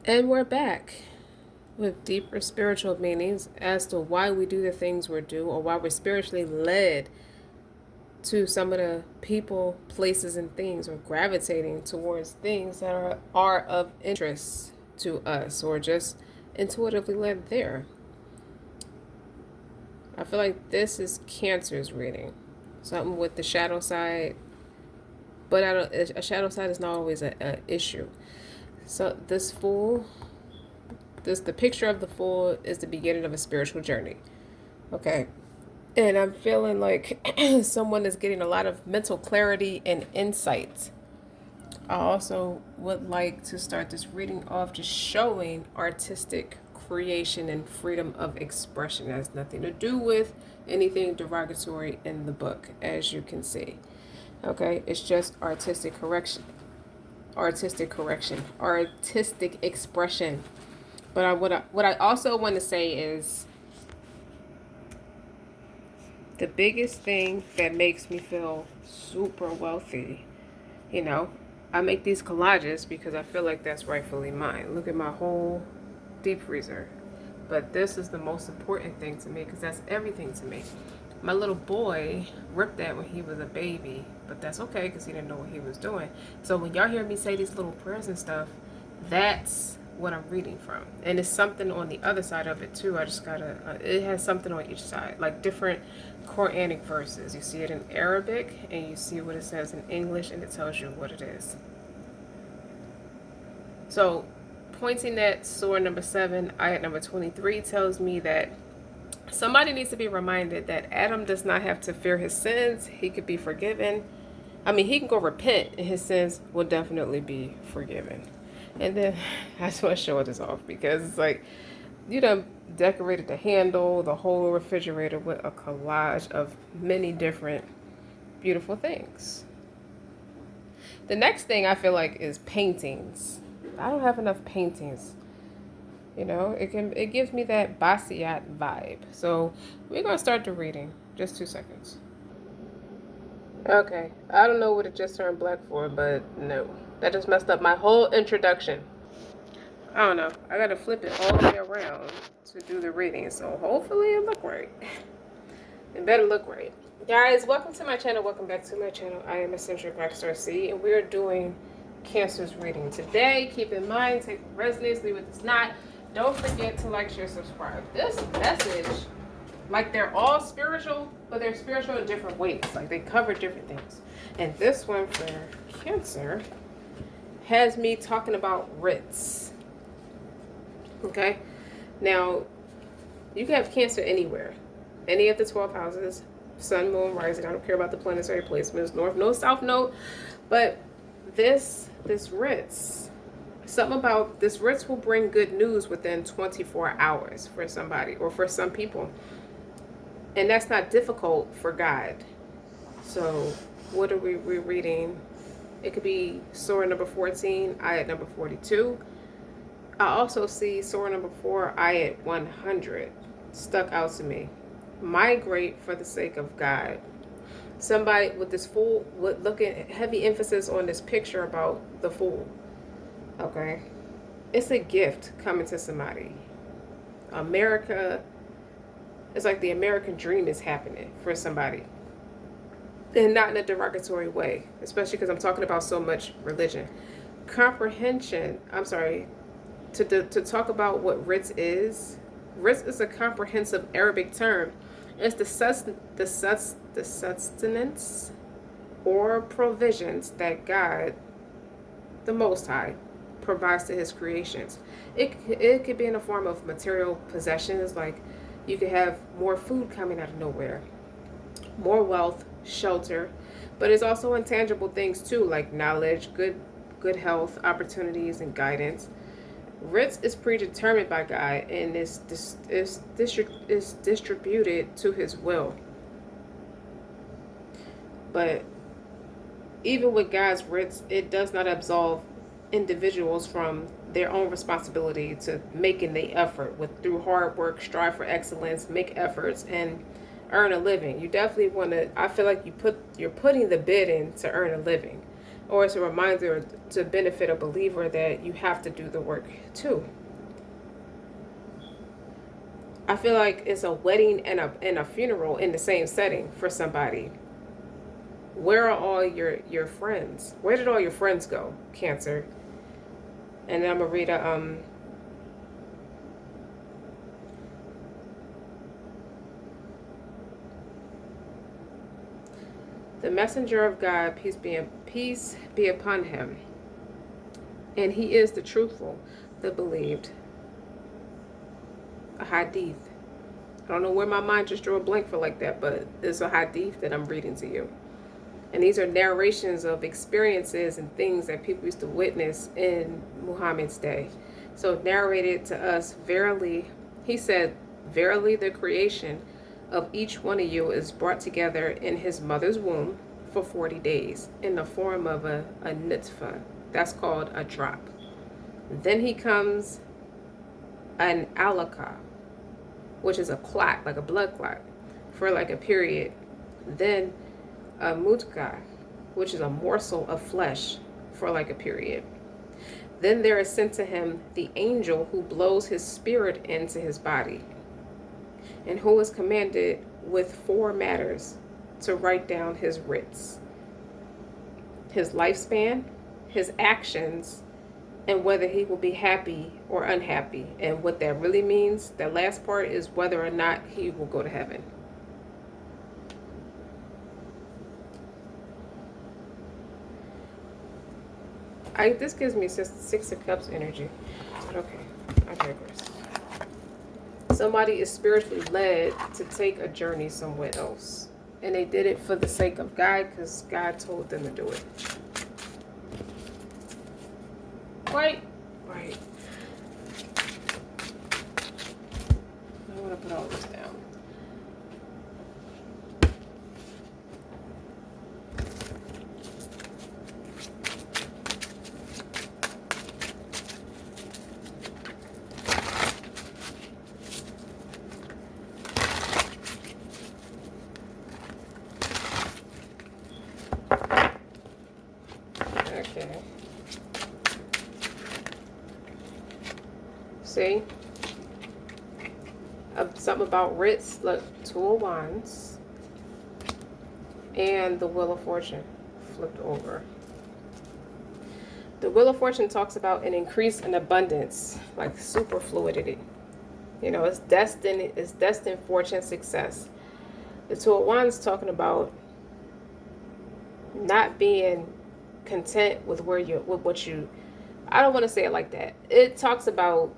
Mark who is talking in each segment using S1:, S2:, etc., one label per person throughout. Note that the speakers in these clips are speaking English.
S1: And we're back with deeper spiritual meanings as to why we do the things we do or why we're spiritually led to some of the people, places, and things, or gravitating towards things that are of interest to us or just intuitively led there. I feel like this is Cancer's reading. Something with the shadow side, but I don't, a shadow side is not always a issue. So this fool, the picture of the fool is the beginning of a spiritual journey. Okay. And I'm feeling like someone is getting a lot of mental clarity and insight. I also would like to start this reading off just showing artistic creation and freedom of expression. It has nothing to do with anything derogatory in the book, as you can see. Okay, it's just artistic expression. But what I also want to say is the biggest thing that makes me feel super wealthy, you know, I make these collages because I feel like that's rightfully mine. Look at my whole deep freezer. But this is the most important thing to me because that's everything to me. My little boy ripped that when he was a baby, but that's okay because he didn't know what he was doing. So when y'all hear me say these little prayers and stuff, that's what I'm reading from. And it's something on the other side of it too. I just gotta, it has something on each side, like different Quranic verses. You see it in Arabic and you see what it says in English and it tells you what it is. So pointing at surah number 7, ayat number 23 tells me that somebody needs to be reminded that Adam does not have to fear his sins. He could be forgiven. I mean, he can go repent and his sins will definitely be forgiven. And then I just want to show this off because it's like, you done decorated the handle, the whole refrigerator with a collage of many different beautiful things. The next thing I feel like is paintings. I don't have enough paintings. You know, it gives me that Basquiat vibe. So we're gonna start the reading. Just 2 seconds. Okay, I don't know what it just turned black for, but no, that just messed up my whole introduction. I don't know. I gotta flip it all the way around to do the reading, so hopefully it look right. It better look right. Guys, welcome to my channel. Welcome back to my channel. I am Eccentric RockStar'Seed, and we are doing Cancer's reading today. Keep in mind, take what resonates, leave it does not. Don't forget to like, share, subscribe. This message, like they're all spiritual, but they're spiritual in different ways. Like they cover different things. And this one for Cancer has me talking about writs. Okay? Now, you can have Cancer anywhere. Any of the 12 houses, sun, moon, rising. I don't care about the planetary placements, north node, south node. But this writs, something about this writs will bring good news within 24 hours for somebody or for some people. And that's not difficult for God. So what are we reading? It could be surah number 14, ayat number 42. I also see surah number 4, ayat 100 stuck out to me. Migrate for the sake of God. Somebody with this fool would look at heavy emphasis on this picture about the fool. Okay, it's a gift coming to somebody. America, it's like the American dream is happening for somebody, and not in a derogatory way, especially because I'm talking about so much religion. Comprehension. I'm sorry to talk about what writs is. Writs is a comprehensive Arabic term. It's the sustenance or provisions that God, the Most High, provides to His creations. It could be in the form of material possessions, like you could have more food coming out of nowhere, more wealth, shelter, but it's also intangible things too, like knowledge, good health, opportunities, and guidance. Writs is predetermined by God and is distributed to His will. But even with God's writs, it does not absolve individuals from their own responsibility to making the effort through hard work, strive for excellence, make efforts, and earn a living. You definitely want to. I feel like you're putting the bid in to earn a living. or it's a reminder to benefit a believer that you have to do the work too. I feel like it's a wedding and a funeral in the same setting for somebody. Where are all your friends? Where did all your friends go, Cancer? And then I'm gonna read a the messenger of God, peace be upon him. And he is the truthful, the believed. A hadith. I don't know where my mind just drew a blank for like that, but it's a hadith that I'm reading to you. And these are narrations of experiences and things that people used to witness in Muhammad's day. So narrated to us, verily, he said, verily the creation of each one of you is brought together in his mother's womb for 40 days in the form of a nitfa. That's called a drop. Then he comes an alaka, which is a clot, like a blood clot, for like a period. Then a mutka, which is a morsel of flesh for like a period. Then there is sent to him the angel who blows his spirit into his body, and who is commanded with 4 matters to write down his writs: his lifespan, his actions, and whether he will be happy or unhappy. And what that really means, that last part, is whether or not he will go to heaven. This gives me 6 of Cups energy. But okay, I digress. Somebody is spiritually led to take a journey somewhere else. And they did it for the sake of God, because God told them to do it. Right? Right. I want to put all this down. Okay. See? Something about writs. Look, 2 of Wands. And the Wheel of Fortune flipped over. The Wheel of Fortune talks about an increase in abundance, like superfluidity. You know, it's destined fortune, success. The 2 of Wands talking about not being content with what you, I don't want to say it like that. It talks about,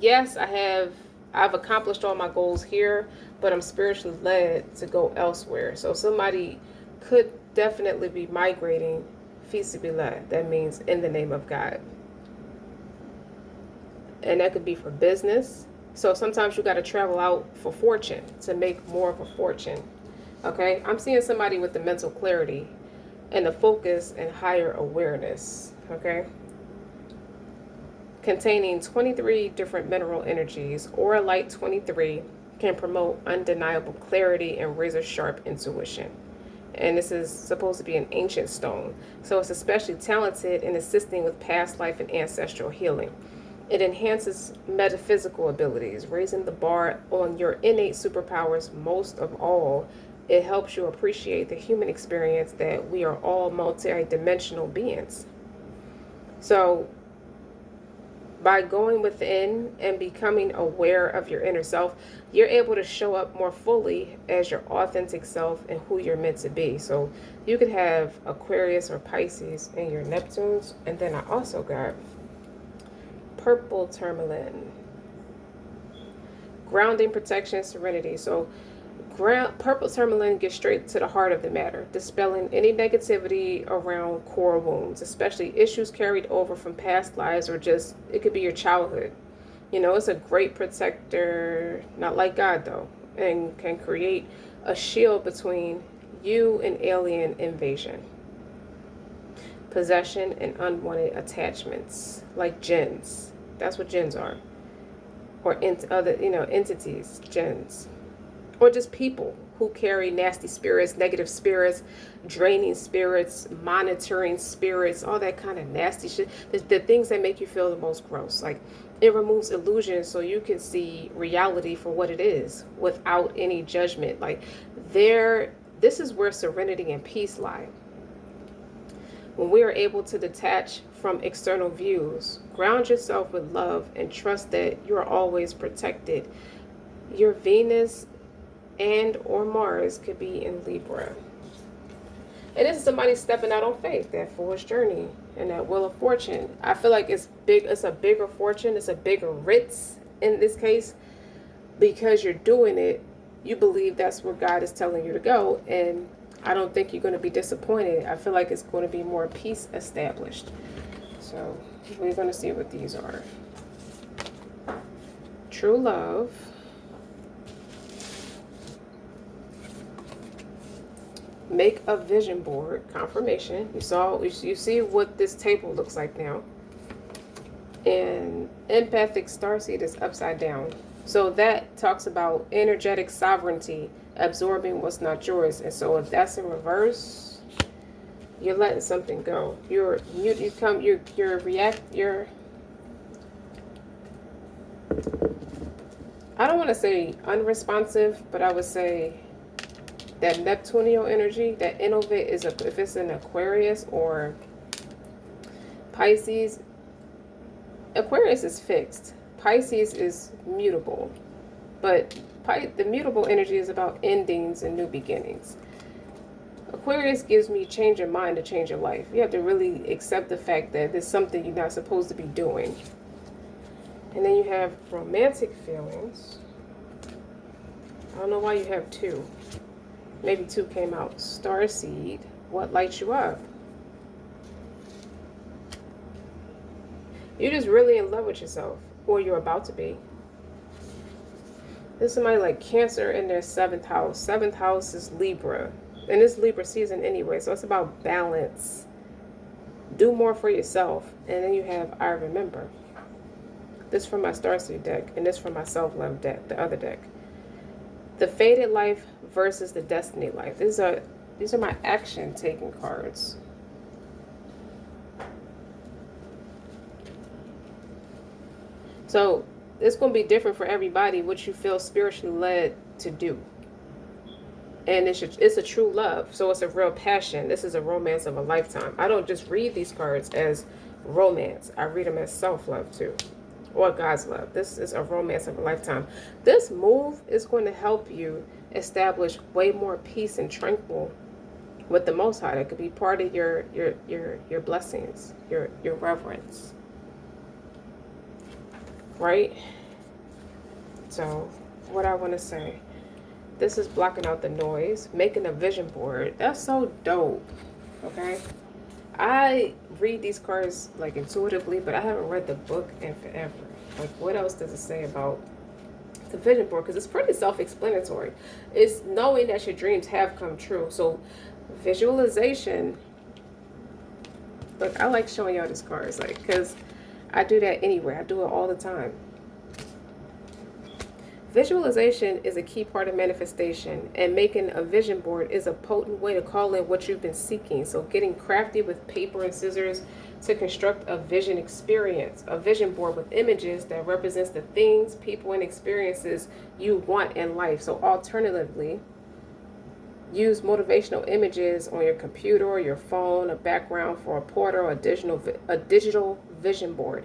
S1: yes, I've accomplished all my goals here, but I'm spiritually led to go elsewhere. So somebody could definitely be migrating Fisibillah. That means in the name of God. And that could be for business. So sometimes you got to travel out for fortune to make more of a fortune. Okay, I'm seeing somebody with the mental clarity and the focus and higher awareness. Okay, containing 23 different mineral energies, or light 23 can promote undeniable clarity and razor sharp intuition. And this is supposed to be an ancient stone, so it's especially talented in assisting with past life and ancestral healing. It enhances metaphysical abilities, raising the bar on your innate superpowers. Most of all, it helps you appreciate the human experience, that we are all multi-dimensional beings. So by going within and becoming aware of your inner self, you're able to show up more fully as your authentic self and who you're meant to be. So you could have Aquarius or Pisces in your Neptunes. And then I also got purple tourmaline, grounding, protection, serenity. So purple tourmaline gets straight to the heart of the matter, dispelling any negativity around core wounds, especially issues carried over from past lives, or just, it could be your childhood. You know, it's a great protector, not like God though, and can create a shield between you and alien invasion, possession, and unwanted attachments, like jinns. That's what jinns are, or other, entities, jinns. Or just people, who carry nasty spirits, negative spirits, draining spirits, monitoring spirits, all that kind of nasty shit. The things that make you feel the most gross. Like, it removes illusion so you can see reality for what it is without any judgment. Like, this is where serenity and peace lie. When we are able to detach from external views, ground yourself with love, and trust that you are always protected. Your Venus and or Mars could be in Libra. And this is somebody stepping out on faith, that fool's journey and that wheel of fortune. I feel like it's big. It's a bigger fortune. It's a bigger Ritz in this case, because you're doing it. You believe that's where God is telling you to go, and I don't think you're going to be disappointed. I feel like it's going to be more peace established. So we're going to see what these are. True love. Make a vision board. Confirmation. You see what this table looks like now. And empathic starseed is upside down. So that talks about energetic sovereignty, absorbing what's not yours. And so if that's in reverse, you're letting something go. You're I don't want to say unresponsive, but I would say that Neptunian energy, that innovate is if it's an Aquarius or Pisces. Aquarius is fixed. Pisces is mutable. But the mutable energy is about endings and new beginnings. Aquarius gives me change your mind to change your life. You have to really accept the fact that there's something you're not supposed to be doing. And then you have romantic feelings. I don't know why you have two. Maybe two came out. Starseed. What lights you up? You're just really in love with yourself. Or you're about to be. There's somebody like Cancer in their 7th house. 7th house is Libra. And it's Libra season anyway. So it's about balance. Do more for yourself. And then you have I Remember. This from my Starseed deck. And this from my Self-Love deck. The other deck. The Fated Life versus the Destiny Life. These are my action taking cards. So it's going to be different for everybody what you feel spiritually led to do. And it's a true love. So it's a real passion. This is a romance of a lifetime. I don't just read these cards as romance. I read them as self-love too. Or God's love. This is a romance of a lifetime. This move is going to help you establish way more peace and tranquil with the Most High. That could be part of your blessings, your reverence. Right? So, what I want to say. This is blocking out the noise. Making a vision board. That's so dope. Okay? I read these cards like intuitively, but I haven't read the book in forever. Like, what else does it say about the vision board? Because it's pretty self-explanatory. It's knowing that your dreams have come true. So visualization. Look, I like showing y'all these cards, like, because I do that anyway. I do it all the time. Visualization is a key part of manifestation, and making a vision board is a potent way to call in what you've been seeking. So getting crafty with paper and scissors to construct a vision experience, a vision board with images that represents the things, people, and experiences you want in life. So alternatively, use motivational images on your computer or your phone, a background for a portal, or a digital vision board.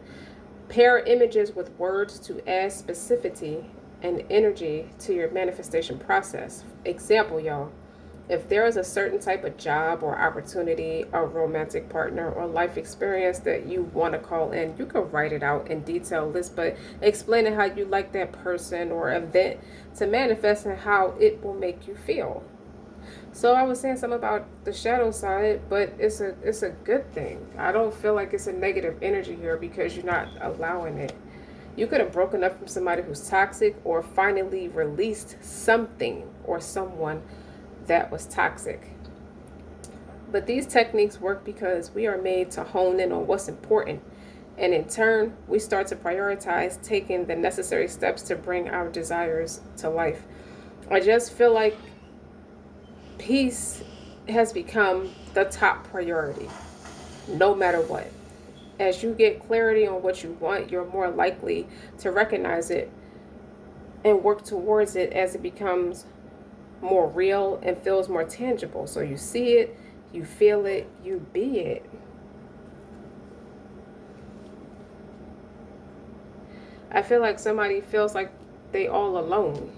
S1: Pair images with words to add specificity and energy to your manifestation process. Example, y'all, if there is a certain type of job or opportunity, a romantic partner, or life experience that you want to call in, you can write it out in detail list, but explaining how you like that person or event to manifest and how it will make you feel. So I was saying something about the shadow side, but it's a good thing. I don't feel like it's a negative energy here because you're not allowing it. You could have broken up from somebody who's toxic, or finally released something or someone that was toxic. But these techniques work because we are made to hone in on what's important. And in turn, we start to prioritize taking the necessary steps to bring our desires to life. I just feel like Peace has become the top priority, no matter what. As you get clarity on what you want, you're more likely to recognize it and work towards it as it becomes more real and feels more tangible. So you see it, you feel it, you be it. I feel like somebody feels like they all alone.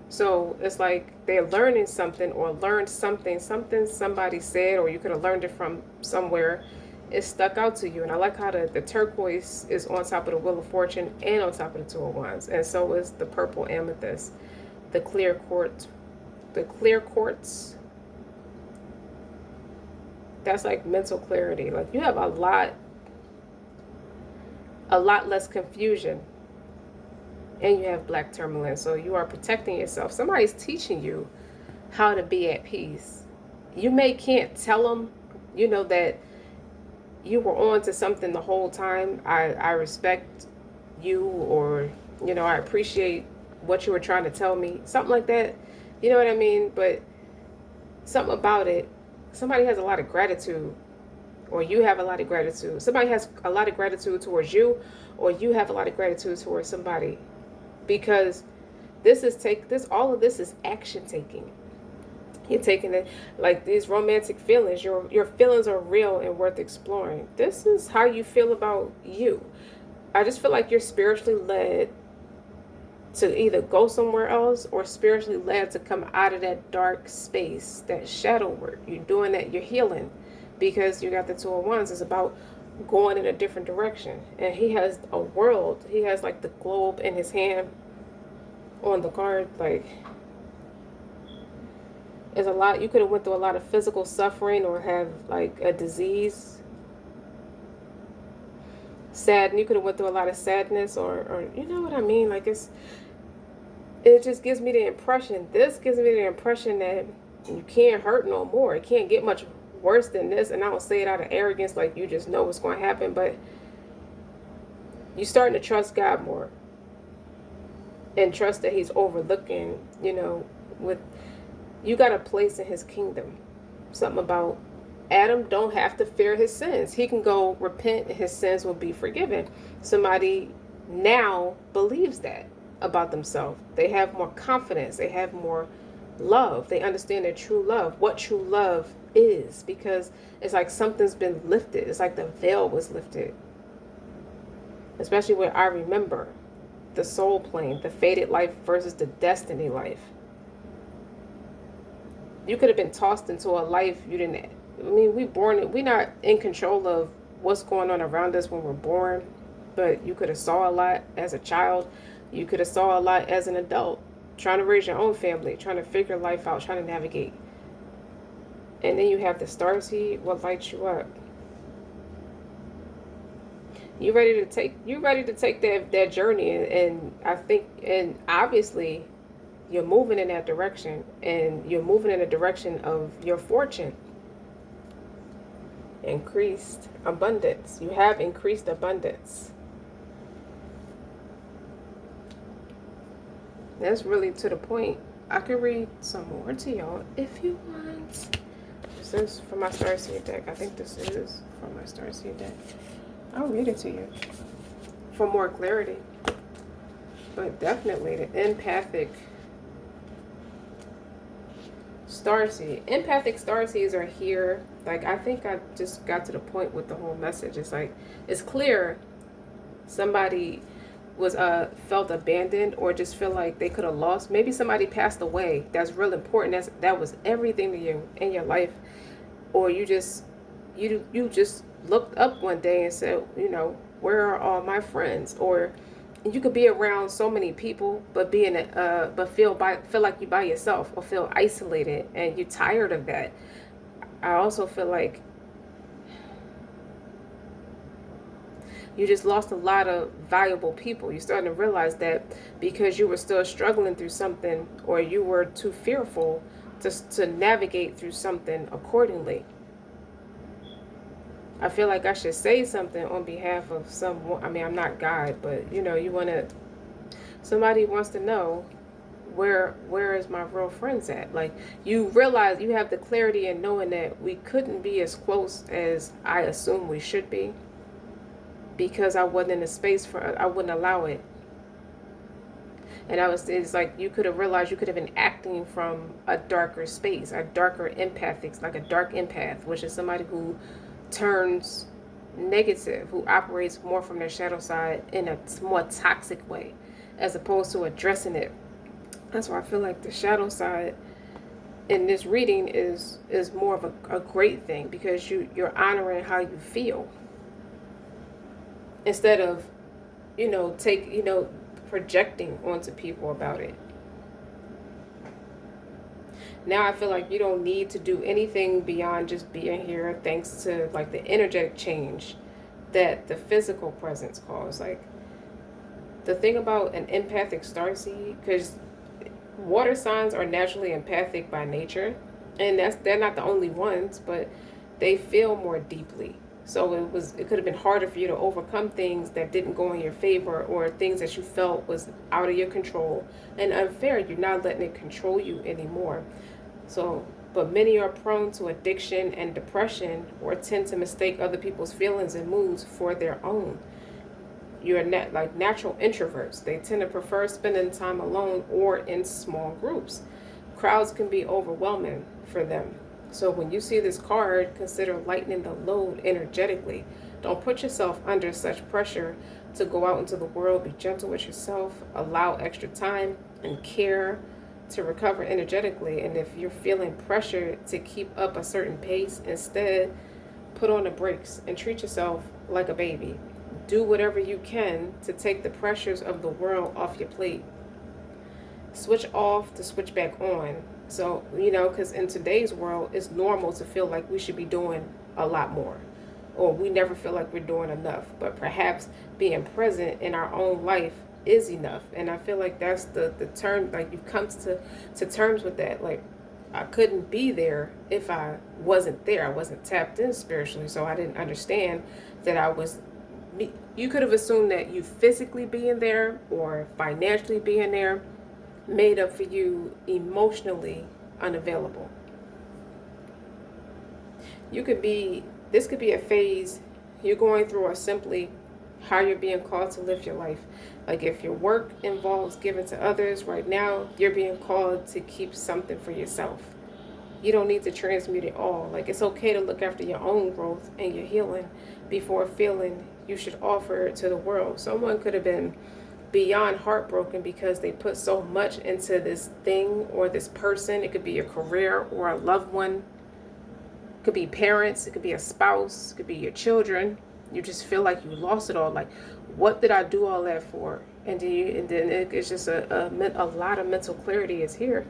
S1: So it's like they're learning something or learned something somebody said, or you could have learned it from somewhere. It stuck out to you. And I like how the turquoise is on top of the Wheel of Fortune and on top of the Two of Wands. And so is the purple amethyst, the clear quartz. The clear quartz, that's like mental clarity. Like you have a lot less confusion. And you have black tourmaline. So you are protecting yourself. Somebody's teaching you how to be at peace. You can't tell them, that you were on to something the whole time. I respect you, or, I appreciate what you were trying to tell me. Something like that. You know what I mean? But something about it, somebody has a lot of gratitude, or you have a lot of gratitude. Somebody has a lot of gratitude towards you, or you have a lot of gratitude towards somebody. Because all of this is action taking. You're taking it like these romantic feelings. Your feelings are real and worth exploring. This is how you feel about you. I just feel like you're spiritually led to either go somewhere else, or spiritually led to come out of that dark space, that shadow work. You're doing that, you're healing, because you got the Two of Wands. It's about going in a different direction. And he has a world. He has like the globe in his hand on the card. Like, it's a lot. You could have went through a lot of physical suffering, or have like a disease. Sad. You could have went through a lot of sadness, or you know what I mean? Like it just gives me the impression, this gives me the impression that you can't hurt no more. It can't get much worse than this. And I don't say it out of arrogance, like you just know what's going to happen, but you're starting to trust God more, and trust that he's overlooking, with you got a place in his kingdom. Something about Adam don't have to fear his sins. He can go repent and his sins will be forgiven. Somebody now believes that about themselves. They have more confidence. They have more love. They understand their true love, what true love is, because it's like something's been lifted. It's like the veil was lifted. Especially where I remember the soul plane, the fated life versus the destiny life. You could have been tossed into a life you didn't. I mean, we're not in control of what's going on around us when we're born, but you could have saw a lot as a child. You could have saw a lot as an adult, trying to raise your own family, trying to figure life out, trying to navigate. And then you have the starseed, what lights you up. You're ready to take that journey, and I think, and obviously you're moving in that direction, and you're moving in the direction of your fortune. Increased abundance. You have increased abundance. That's really to the point. I could read some more to y'all if you want. This is for my Starseed deck. I think this is for my Starseed deck. I'll read it to you for more clarity. But definitely the empathic Starseed. Empathic Starseeds are here. Like, I think I just got to the point with the whole message. It's like, it's clear somebody was felt abandoned, or just feel like they could have lost. Maybe somebody passed away. That's real important. That was everything to you in your life. Or you just looked up one day and said, where are all my friends? Or you could be around so many people, but feel like you're by yourself, or feel isolated, and you're tired of that. I also feel like you just lost a lot of valuable people. You're starting to realize that because you were still struggling through something, or you were too fearful to navigate through something accordingly. I feel like I should say something on behalf of someone. I mean, I'm not God, but somebody wants to know where is my real friends at? Like, you realize you have the clarity in knowing that we couldn't be as close as I assume we should be, because I wasn't in a space for, I wouldn't allow it. And it's like you could have realized you could have been acting from a darker space, a darker empathic, like a dark empath, which is somebody who turns negative, who operates more from their shadow side in a more toxic way, as opposed to addressing it. That's why I feel like the shadow side in this reading is more of a great thing, because you're honoring how you feel, instead of projecting onto people about it. Now I feel like you don't need to do anything beyond just being here, thanks to like the energetic change that the physical presence causes. Like, the thing about an empathic starseed, because water signs are naturally empathic by nature, and they're not the only ones, but they feel more deeply. So it could have been harder for you to overcome things that didn't go in your favor, or things that you felt was out of your control and unfair. You're not letting it control you anymore. So, but many are prone to addiction and depression, or tend to mistake other people's feelings and moods for their own. You're like natural introverts. They tend to prefer spending time alone or in small groups. Crowds can be overwhelming for them. So when you see this card, consider lightening the load energetically. Don't put yourself under such pressure to go out into the world. Be gentle with yourself. Allow extra time and care to recover energetically. And if you're feeling pressure to keep up a certain pace, instead put on the brakes and treat yourself like a baby. Do whatever you can to take the pressures of the world off your plate. Switch off to switch back on. So, because in today's world, it's normal to feel like we should be doing a lot more, or we never feel like we're doing enough. But perhaps being present in our own life is enough. And I feel like that's the term, like you've come to terms with that. Like, I couldn't be there if I wasn't there. I wasn't tapped in spiritually, so I didn't understand that I was. You could have assumed that you physically being there or financially being there made up for you emotionally unavailable. This could be a phase you're going through, or simply how you're being called to live your life. Like, if your work involves giving to others, right now you're being called to keep something for yourself. You don't need to transmute it all. Like, it's okay to look after your own growth and your healing before feeling you should offer it to the world. Someone could have been beyond heartbroken because they put so much into this thing or this person. It could be a career or a loved one. It could be parents. It could be a spouse. It could be your children. You just feel like you lost it all. Like, what did I do all that for? And then it's just a lot of mental clarity is here,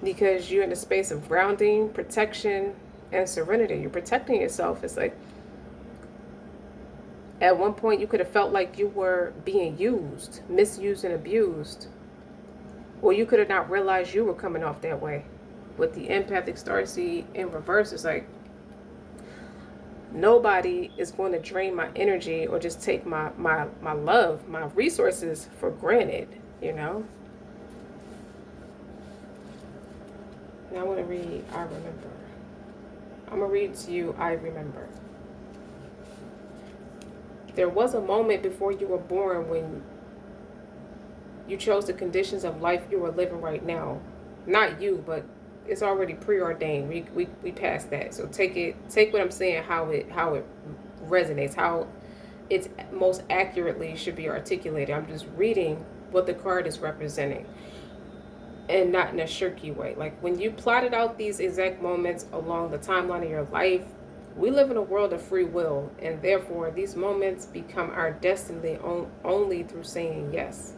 S1: because you're in a space of grounding, protection, and serenity. You're protecting yourself. It's like, at one point, you could have felt like you were being used, misused, and abused. Or you could have not realized you were coming off that way. With the empathic starseed in reverse, it's like, nobody is going to drain my energy or just take my love, my resources for granted, Now I want to read I Remember. I'm going to read to you I Remember. There was a moment before you were born when you chose the conditions of life you are living right now. Not you, but it's already preordained. We passed that. So take what I'm saying, how it resonates, how it's most accurately should be articulated. I'm just reading what the card is representing, and not in a shirky way. Like, when you plotted out these exact moments along the timeline of your life, we live in a world of free will, and therefore these moments become our destiny only through saying yes.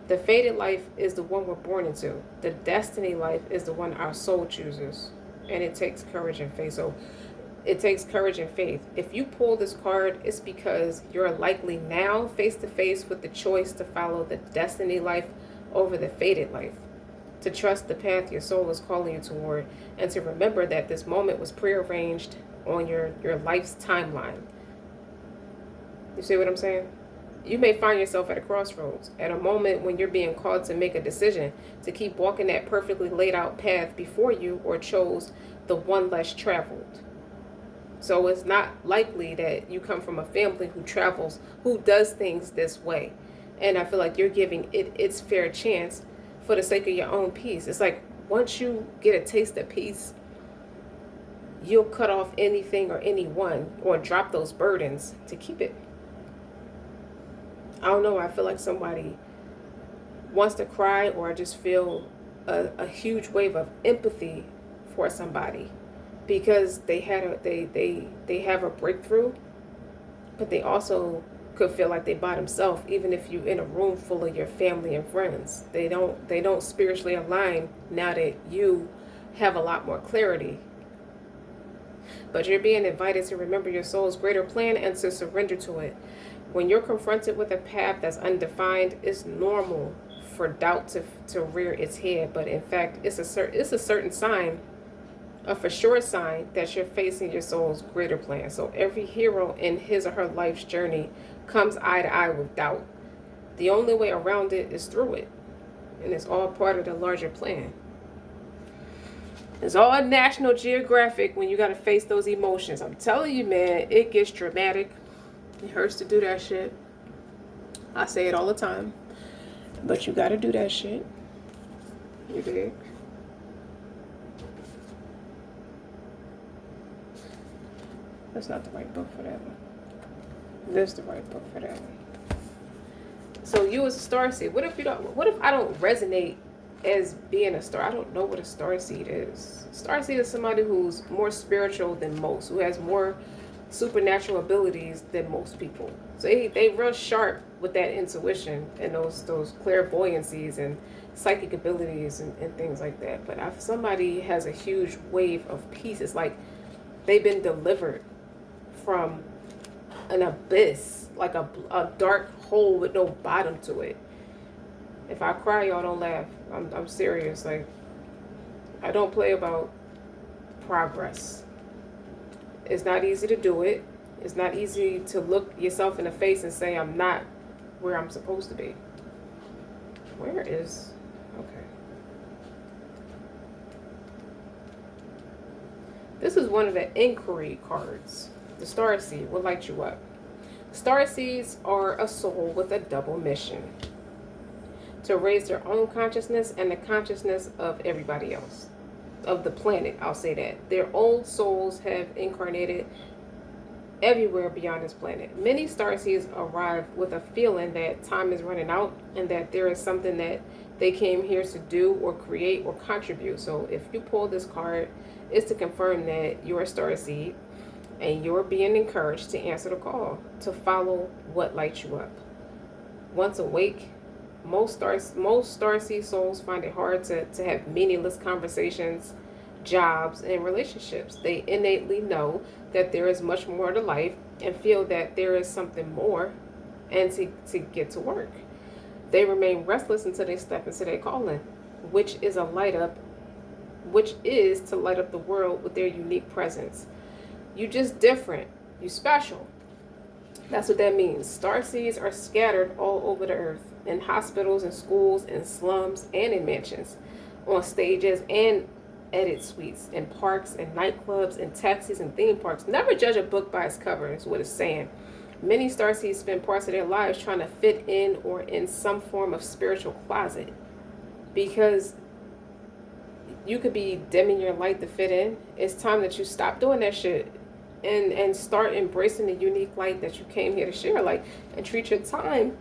S1: The fated life is the one we're born into. The destiny life is the one our soul chooses. And it takes courage and faith. So it takes courage and faith. If you pull this card, it's because you're likely now face to face with the choice to follow the destiny life over the fated life. To trust the path your soul is calling you toward, and to remember that this moment was prearranged on your life's timeline. You see what I'm saying? You may find yourself at a crossroads, at a moment when you're being called to make a decision, to keep walking that perfectly laid out path before you, or chose the one less traveled. So it's not likely that you come from a family who travels, who does things this way. And I feel like you're giving it its fair chance for the sake of your own peace. It's like once you get a taste of peace, you'll cut off anything or anyone or drop those burdens to keep it. I don't know. I feel like somebody wants to cry, or I just feel a huge wave of empathy for somebody because they had they have a breakthrough, but they also could feel like they by themselves, even if you're in a room full of your family and friends. They don't spiritually align now that you have a lot more clarity. But you're being invited to remember your soul's greater plan and to surrender to it. When you're confronted with a path that's undefined, it's normal for doubt to rear its head. But in fact, it's a certain sign, a for sure sign, that you're facing your soul's greater plan. So every hero in his or her life's journey comes eye to eye with doubt. The only way around it is through it. And it's all part of the larger plan. It's all National Geographic when you got to face those emotions. I'm telling you, man, it gets dramatic. It hurts to do that shit. I say it all the time. But you got to do that shit. You dig? That's not the right book for that one. This is the right book for that one. So you as a starseed, what if I don't resonate as being a star? I don't know what a starseed is. Starseed is somebody who's more spiritual than most, who has more supernatural abilities than most people. So they run sharp with that intuition and those clairvoyancies and psychic abilities and things like that. But if somebody has a huge wave of peace, it's like they've been delivered from an abyss, like a dark hole with no bottom to it. If I cry, y'all don't laugh. I'm serious. Like, I don't play about progress. It's not easy to do it. It's not easy to look yourself in the face and say, I'm not where I'm supposed to be. Where is... Okay. This is one of the inquiry cards. The Starseed will light you up. Starseeds are a soul with a double mission: to raise their own consciousness and the consciousness of everybody else, of the planet. I'll say that. Their old souls have incarnated everywhere beyond this planet. Many starseeds arrive with a feeling that time is running out and that there is something that they came here to do or create or contribute. So if you pull this card, it's to confirm that you're a starseed and you're being encouraged to answer the call, to follow what lights you up. Once awake, most starseed souls find it hard to have meaningless conversations, jobs, and relationships. They innately know that there is much more to life and feel that there is something more, and to get to work. They remain restless until they step into their calling, which is to light up the world with their unique presence. You just different. You special. That's what that means. Starseeds are scattered all over the earth, in hospitals and schools and slums and in mansions, on stages and edit suites, in parks and nightclubs and taxis and theme parks. Never judge a book by its cover is what it's saying. Many starseeds spend parts of their lives trying to fit in or in some form of spiritual closet, because you could be dimming your light to fit in. It's time that you stop doing that shit and start embracing the unique light that you came here to share, like, and treat your time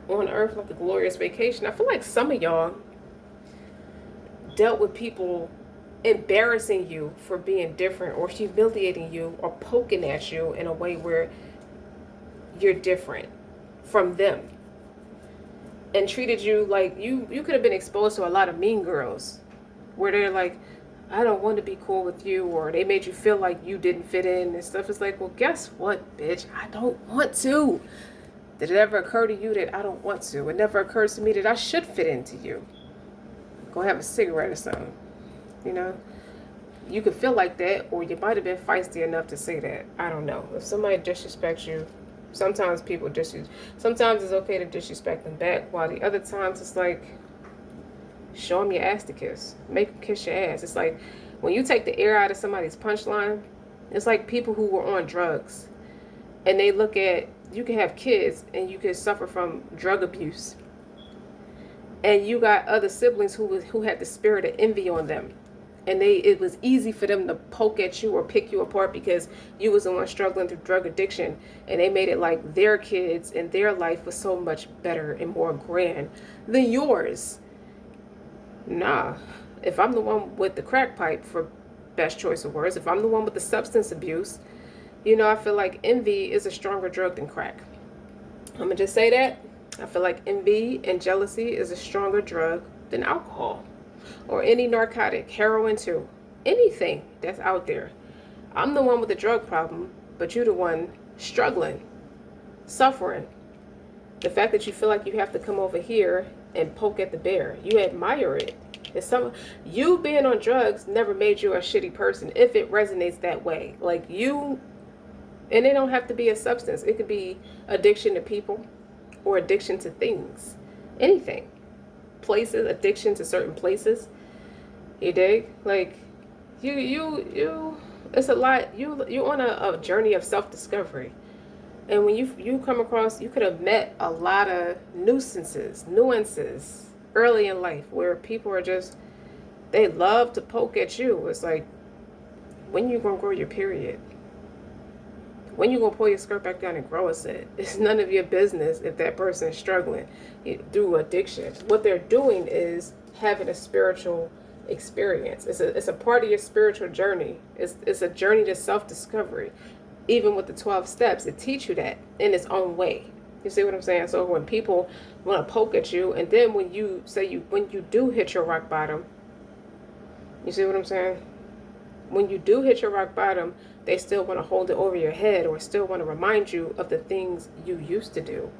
S1: on earth like a glorious vacation. I feel like some of y'all dealt with people embarrassing you for being different, or humiliating you, or poking at you in a way where you're different from them, and treated you like you could have been exposed to a lot of mean girls where they're like, I don't want to be cool with you, or they made you feel like you didn't fit in and stuff. It's like, well, guess what, bitch? I don't want to. Did it ever occur to you that I don't want to? It never occurs to me that I should fit into you. Go have a cigarette or something. You know? You could feel like that, or you might have been feisty enough to say that. I don't know. If somebody disrespects you, Sometimes people sometimes it's okay to disrespect them back, while the other times it's like, show them your ass to kiss. Make them kiss your ass. It's like when you take the air out of somebody's punchline, it's like people who were on drugs and they look at, you can have kids and you can suffer from drug abuse. And you got other siblings who had the spirit of envy on them. And it was easy for them to poke at you or pick you apart because you was the one struggling through drug addiction. And they made it like their kids and their life was so much better and more grand than yours. Nah. If I'm the one with the crack pipe, for best choice of words, if I'm the one with the substance abuse, you know, I feel like envy is a stronger drug than crack. I'm going to just say that. I feel like envy and jealousy is a stronger drug than alcohol or any narcotic, heroin too, anything that's out there. I'm the one with the drug problem, but you're the one struggling, suffering. The fact that you feel like you have to come over here and poke at the bear, you admire it. You being on drugs never made you a shitty person if it resonates that way. Like you, and it don't have to be a substance. It could be addiction to people or addiction to things, anything. Places, addiction to certain places. You dig? Like you it's a lot. You on a journey of self-discovery. And when you come across, you could have met a lot of nuances early in life where people are just, they love to poke at you. It's like, when you gonna grow your period? When you gonna pull your skirt back down and grow a set? It's none of your business if that person is struggling through addiction. What they're doing is having a spiritual experience. It's a part of your spiritual journey. It's a journey to self-discovery. Even with the 12 steps, it teach you that in its own way. You see what I'm saying? So when people want to poke at you, and then when you do hit your rock bottom, you see what I'm saying? When you do hit your rock bottom, they still want to hold it over your head or still want to remind you of the things you used to do.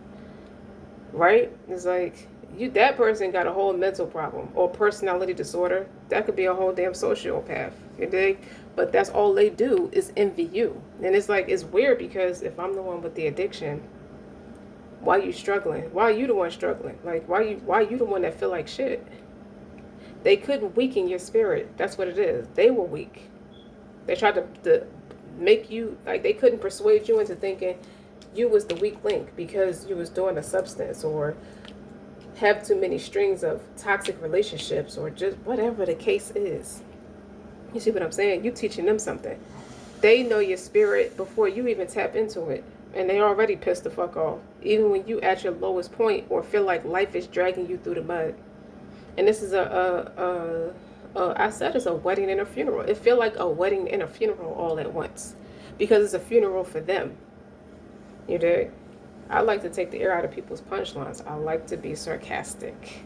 S1: Right? It's like, that person got a whole mental problem or personality disorder. That could be a whole damn sociopath. You dig? But that's all they do is envy you. And it's like, it's weird because if I'm the one with the addiction, why you struggling? Why are you the one struggling? Like, why you the one that feel like shit? They couldn't weaken your spirit. That's what it is. They were weak. They tried to make you, like, they couldn't persuade you into thinking you was the weak link because you was doing a substance or have too many strings of toxic relationships or just whatever the case is. You see what I'm saying? You teaching them something. They know your spirit before you even tap into it. And they already pissed the fuck off. Even when you at your lowest point or feel like life is dragging you through the mud. And this is I said it's a wedding and a funeral. It feel like a wedding and a funeral all at once. Because it's a funeral for them. You dig? I like to take the air out of people's punchlines. I like to be sarcastic.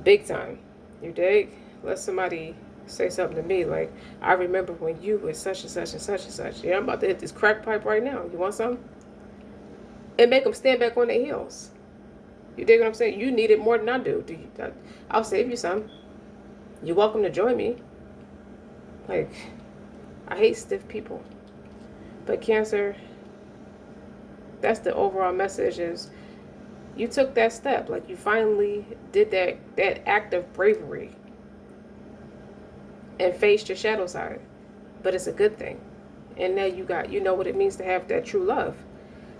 S1: Big time. You dig? Let somebody say something to me like, I remember when you were such and such and such and such. Yeah, I'm about to hit this crack pipe right now. You want some? And make them stand back on their heels. You dig what I'm saying? You need it more than I do. I'll save you some. You're welcome to join me. Like, I hate stiff people. But Cancer, that's the overall message is you took that step. Like, you finally did that act of bravery and faced your shadow side. But it's a good thing. And now you know what it means to have that true love.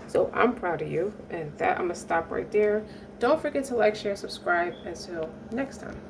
S1: So I'm proud of you. And that I'm going to stop right there. Don't forget to like, share, subscribe. Until next time.